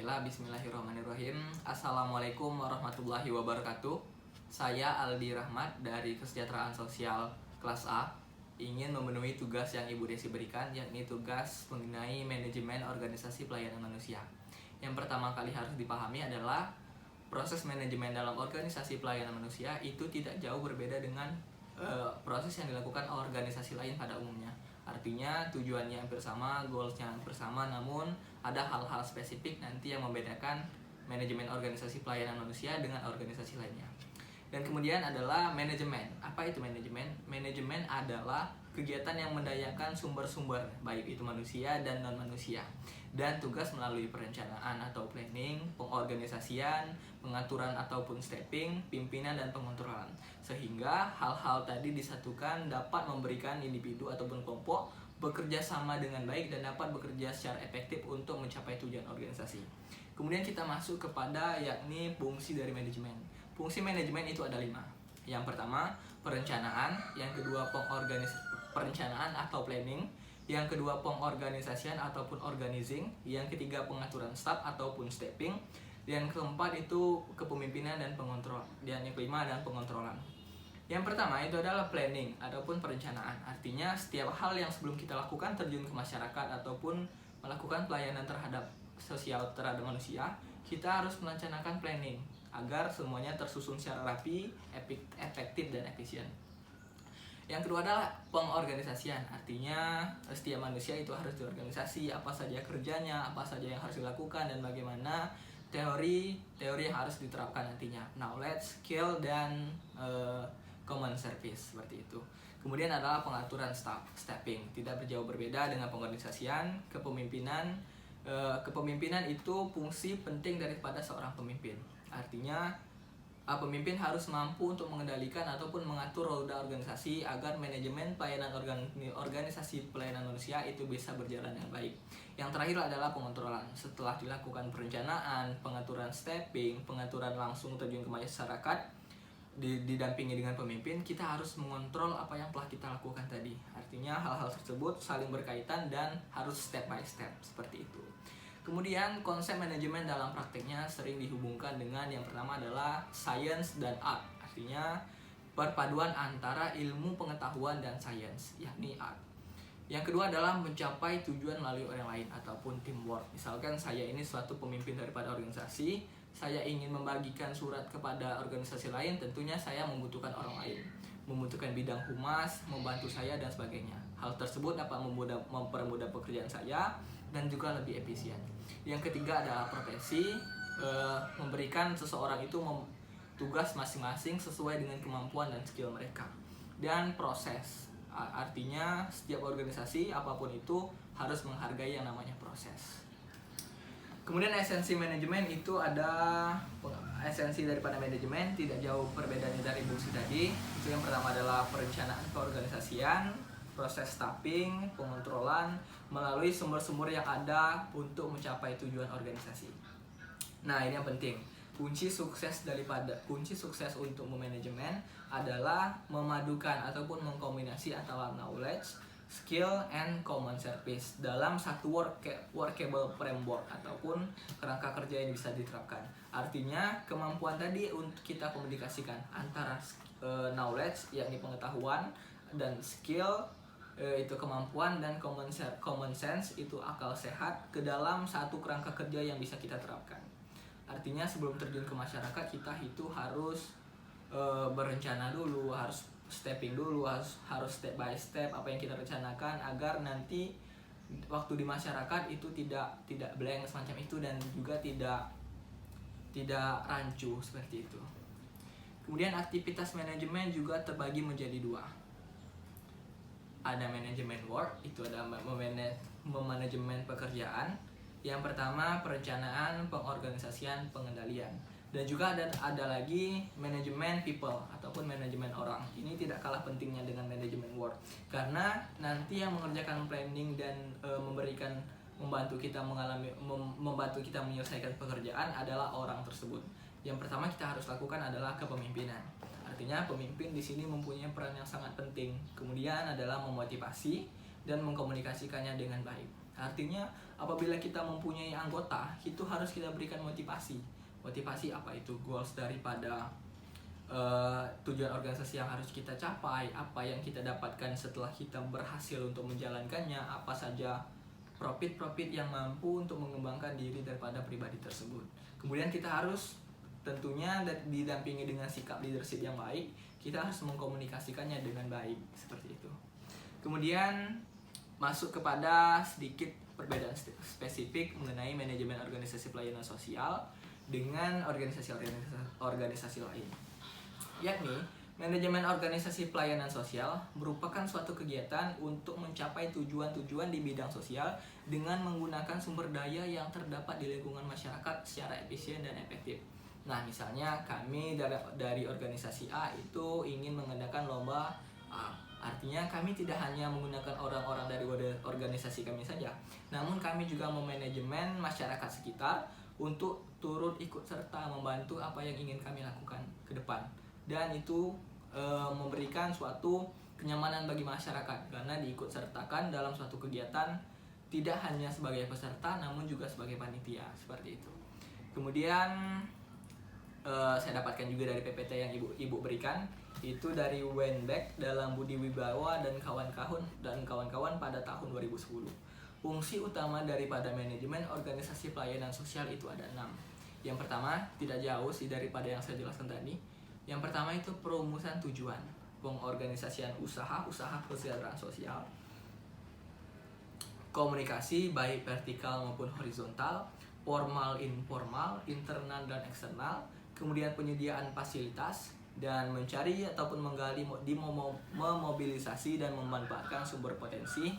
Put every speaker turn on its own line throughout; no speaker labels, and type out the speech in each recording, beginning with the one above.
Bismillahirrahmanirrahim. Assalamualaikum warahmatullahi wabarakatuh. Saya Aldi Rahmat dari Kesejahteraan Sosial kelas A ingin memenuhi tugas yang Ibu Desi berikan, yakni tugas mengenai manajemen organisasi pelayanan manusia. Yang pertama kali harus dipahami adalah proses manajemen dalam organisasi pelayanan manusia itu tidak jauh berbeda dengan proses yang dilakukan organisasi lain pada umumnya. Artinya tujuannya hampir sama, goalsnya hampir sama, namun ada hal-hal spesifik nanti yang membedakan manajemen organisasi pelayanan manusia dengan organisasi lainnya. Dan kemudian adalah manajemen. Apa itu manajemen? Manajemen adalah kegiatan yang mendayakan sumber-sumber, baik itu manusia dan non-manusia. Dan tugas melalui perencanaan atau planning, pengorganisasian, pengaturan ataupun stepping, pimpinan dan pengontrolan. Sehingga hal-hal tadi disatukan dapat memberikan individu ataupun kelompok bekerja sama dengan baik dan dapat bekerja secara efektif untuk mencapai tujuan organisasi. Kemudian kita masuk kepada yakni fungsi dari manajemen. Fungsi manajemen itu ada 5. Yang pertama, perencanaan. Yang kedua, perencanaan atau planning. Yang kedua, pengorganisasian ataupun organizing. Yang ketiga, pengaturan staff ataupun stepping. Yang keempat itu kepemimpinan dan pengontrol. Dan yang kelima adalah pengontrolan. Yang pertama itu adalah planning ataupun perencanaan. Artinya setiap hal yang sebelum kita lakukan terjun ke masyarakat ataupun melakukan pelayanan terhadap sosial terhadap manusia, kita harus merencanakan planning agar semuanya tersusun secara rapi, efektif dan efisien. Yang kedua adalah pengorganisasian. Artinya setiap manusia itu harus diorganisasi, apa saja kerjanya, apa saja yang harus dilakukan dan bagaimana teori yang harus diterapkan nantinya, knowledge, skill dan common service seperti itu. Kemudian adalah pengaturan staff, stepping. Tidak jauh berbeda dengan pengorganisasian, kepemimpinan. Kepemimpinan itu fungsi penting daripada seorang pemimpin. Artinya pemimpin harus mampu untuk mengendalikan ataupun mengatur roda organisasi agar manajemen pelayanan organisasi pelayanan manusia itu bisa berjalan dengan baik. Yang terakhir adalah pengontrolan. Setelah dilakukan perencanaan, pengaturan stepping, pengaturan langsung terjun ke masyarakat, didampingi dengan pemimpin, kita harus mengontrol apa yang telah kita lakukan tadi. Artinya hal-hal tersebut saling berkaitan dan harus step by step seperti itu. Kemudian konsep manajemen dalam prakteknya sering dihubungkan dengan yang pertama adalah science dan art. Artinya perpaduan antara ilmu pengetahuan dan science, yakni art. Yang kedua adalah mencapai tujuan melalui orang lain ataupun teamwork. Misalkan saya ini suatu pemimpin daripada organisasi, saya ingin membagikan surat kepada organisasi lain, tentunya saya membutuhkan orang lain, membutuhkan bidang humas, membantu saya dan sebagainya. Hal tersebut dapat mempermudah pekerjaan saya dan juga lebih efisien. Yang ketiga adalah profesi, memberikan seseorang itu tugas masing-masing sesuai dengan kemampuan dan skill mereka. Dan proses, artinya setiap organisasi apapun itu harus menghargai yang namanya proses. Kemudian esensi manajemen itu ada esensi daripada manajemen tidak jauh perbedaannya dari fungsi tadi. Itu yang pertama adalah perencanaan keorganisasian, proses staffing, pengontrolan melalui sumber-sumber yang ada untuk mencapai tujuan organisasi. Nah, ini yang penting. Kunci sukses untuk memanajemen adalah memadukan ataupun mengkombinasi antara knowledge, skill and common service dalam satu workable framework ataupun kerangka kerja yang bisa diterapkan. Artinya kemampuan tadi untuk kita komunikasikan antara knowledge yakni pengetahuan dan skill itu kemampuan dan common sense itu akal sehat ke dalam satu kerangka kerja yang bisa kita terapkan. Artinya sebelum terjun ke masyarakat kita itu harus berencana dulu, harus stepping dulu, harus step by step apa yang kita rencanakan agar nanti waktu di masyarakat itu tidak blank semacam itu dan juga tidak rancu seperti itu. Kemudian aktivitas manajemen juga terbagi menjadi 2. Ada manajemen work, itu adalah memanajemen pekerjaan. Yang pertama perencanaan, pengorganisasian, pengendalian. Dan juga ada lagi manajemen people ataupun manajemen orang. Ini tidak kalah pentingnya dengan manajemen work, karena nanti yang mengerjakan planning dan membantu kita menyelesaikan pekerjaan adalah orang tersebut. Yang pertama kita harus lakukan adalah kepemimpinan. Artinya pemimpin di sini mempunyai peran yang sangat penting. Kemudian adalah memotivasi dan mengkomunikasikannya dengan baik. Artinya apabila kita mempunyai anggota, itu harus kita berikan motivasi. Motivasi apa itu? Goals daripada tujuan organisasi yang harus kita capai, apa yang kita dapatkan setelah kita berhasil untuk menjalankannya, apa saja profit-profit yang mampu untuk mengembangkan diri daripada pribadi tersebut. Kemudian kita harus tentunya didampingi dengan sikap leadership yang baik, kita harus mengkomunikasikannya dengan baik, seperti itu. Kemudian masuk kepada sedikit perbedaan spesifik mengenai manajemen organisasi pelayanan sosial dengan organisasi lain. Yakni, manajemen organisasi pelayanan sosial merupakan suatu kegiatan untuk mencapai tujuan-tujuan di bidang sosial dengan menggunakan sumber daya yang terdapat di lingkungan masyarakat secara efisien dan efektif. Nah, misalnya kami dari organisasi A itu ingin mengadakan lomba A. Artinya kami tidak hanya menggunakan orang-orang dari organisasi kami saja, namun kami juga memanajemen masyarakat sekitar untuk turut ikut serta membantu apa yang ingin kami lakukan ke depan. Dan itu memberikan suatu kenyamanan bagi masyarakat karena diikut sertakan dalam suatu kegiatan tidak hanya sebagai peserta namun juga sebagai panitia, seperti itu. Kemudian saya dapatkan juga dari PPT yang ibu berikan, itu dari Wenbeck dalam Budi Wibawa dan kawan-kawan pada tahun 2010. Fungsi utama daripada manajemen organisasi pelayanan sosial itu ada 6. Yang pertama, tidak jauh sih daripada yang saya jelaskan tadi. Yang pertama itu perumusan tujuan, pengorganisasian usaha kesejahteraan sosial, komunikasi baik vertikal maupun horizontal, formal informal, internal dan eksternal, kemudian penyediaan fasilitas, dan mencari ataupun menggali, memobilisasi dan memanfaatkan sumber potensi,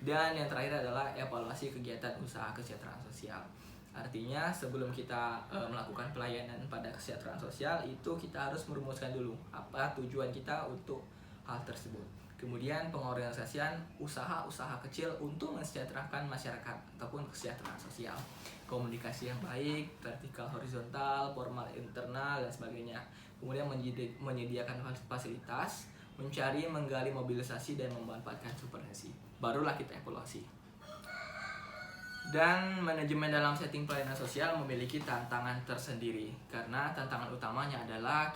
dan yang terakhir adalah evaluasi kegiatan usaha kesejahteraan sosial. Artinya sebelum kita melakukan pelayanan pada kesejahteraan sosial itu kita harus merumuskan dulu apa tujuan kita untuk hal tersebut. Kemudian pengorganisasian usaha-usaha kecil untuk mensejahterakan masyarakat ataupun kesejahteraan sosial. Komunikasi yang baik, vertikal horizontal, formal internal dan sebagainya. Kemudian menyediakan fasilitas, mencari, menggali, mobilisasi dan memanfaatkan supervisi. Barulah kita evaluasi. Dan manajemen dalam setting pelayanan sosial memiliki tantangan tersendiri karena tantangan utamanya adalah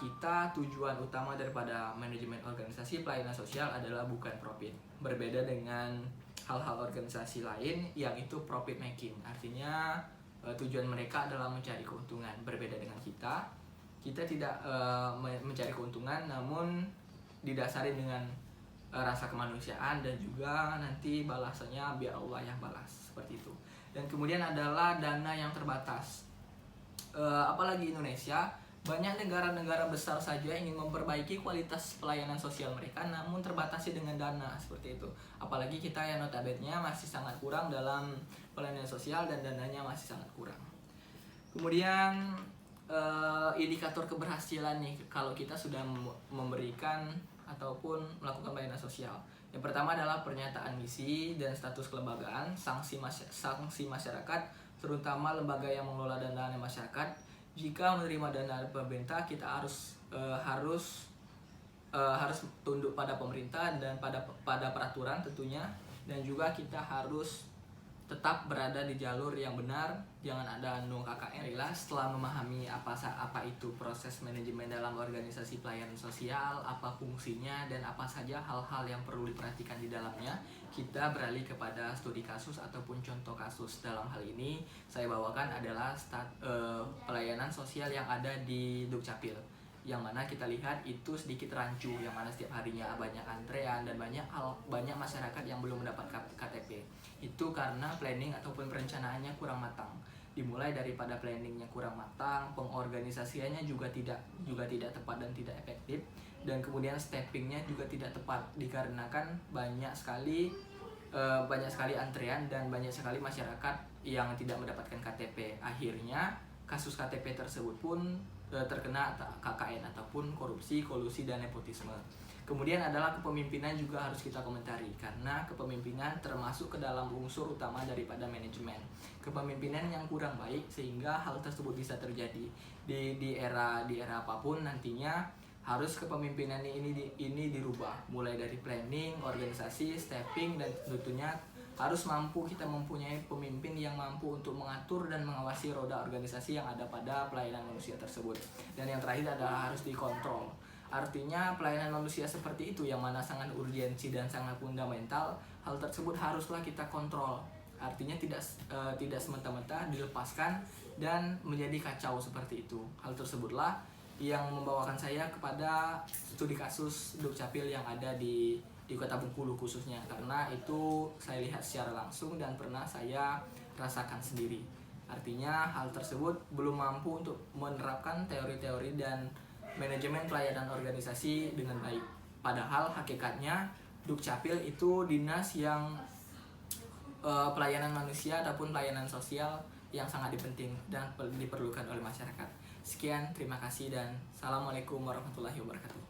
tujuan utama daripada manajemen organisasi pelayanan sosial adalah bukan profit. Berbeda dengan hal-hal organisasi lain yang itu profit making. Artinya tujuan mereka adalah mencari keuntungan. Berbeda dengan kita tidak mencari keuntungan namun didasari dengan rasa kemanusiaan dan juga nanti balasannya biar Allah yang balas, seperti itu. Dan kemudian adalah dana yang terbatas. Apalagi Indonesia, banyak negara-negara besar saja ingin memperbaiki kualitas pelayanan sosial mereka, namun terbatasi dengan dana, seperti itu. Apalagi kita yang notabene masih sangat kurang dalam pelayanan sosial dan dananya masih sangat kurang. Kemudian indikator keberhasilan nih kalau kita sudah memberikan ataupun melakukan pelayanan sosial. Yang pertama adalah pernyataan misi dan status kelembagaan, sanksi masyarakat, terutama lembaga yang mengelola dana masyarakat. Jika menerima dana pemerintah, kita harus tunduk pada pemerintah dan pada peraturan tentunya, dan juga kita harus tetap berada di jalur yang benar, jangan ada no KKN. Setelah memahami apa itu proses manajemen dalam organisasi pelayanan sosial, apa fungsinya dan apa saja hal-hal yang perlu diperhatikan di dalamnya, kita beralih kepada studi kasus ataupun contoh kasus. Dalam hal ini saya bawakan adalah pelayanan sosial yang ada di Dukcapil, yang mana kita lihat itu sedikit rancu, yang mana setiap harinya banyak antrean dan banyak masyarakat yang belum mendapat KTP. Itu karena planning ataupun perencanaannya kurang matang. Dimulai daripada planningnya kurang matang, pengorganisasiannya juga tidak tepat dan tidak efektif, dan kemudian steppingnya juga tidak tepat dikarenakan banyak sekali antrean dan banyak sekali masyarakat yang tidak mendapatkan KTP. Akhirnya kasus KTP tersebut pun terkena KKN ataupun korupsi, kolusi, dan nepotisme. Kemudian adalah kepemimpinan juga harus kita komentari karena kepemimpinan termasuk ke dalam unsur utama daripada manajemen. Kepemimpinan yang kurang baik sehingga hal tersebut bisa terjadi di era apapun nantinya. Harus kepemimpinan ini dirubah mulai dari planning, organisasi, stepping, dan tentunya Harus mampu kita mempunyai pemimpin yang mampu untuk mengatur dan mengawasi roda organisasi yang ada pada pelayanan manusia tersebut. Dan yang terakhir adalah harus dikontrol. Artinya pelayanan manusia seperti itu yang mana sangat urgensi dan sangat fundamental, hal tersebut haruslah kita kontrol. Artinya tidak semata-mata dilepaskan dan menjadi kacau seperti itu. Hal tersebutlah yang membawakan saya kepada studi kasus Dukcapil yang ada di Kota Bengkulu khususnya, karena itu saya lihat secara langsung dan pernah saya rasakan sendiri. Artinya hal tersebut belum mampu untuk menerapkan teori-teori dan manajemen pelayanan organisasi dengan baik. Padahal hakikatnya Dukcapil itu dinas yang pelayanan manusia ataupun pelayanan sosial yang sangat penting dan diperlukan oleh masyarakat. Sekian, terima kasih dan Assalamualaikum warahmatullahi wabarakatuh.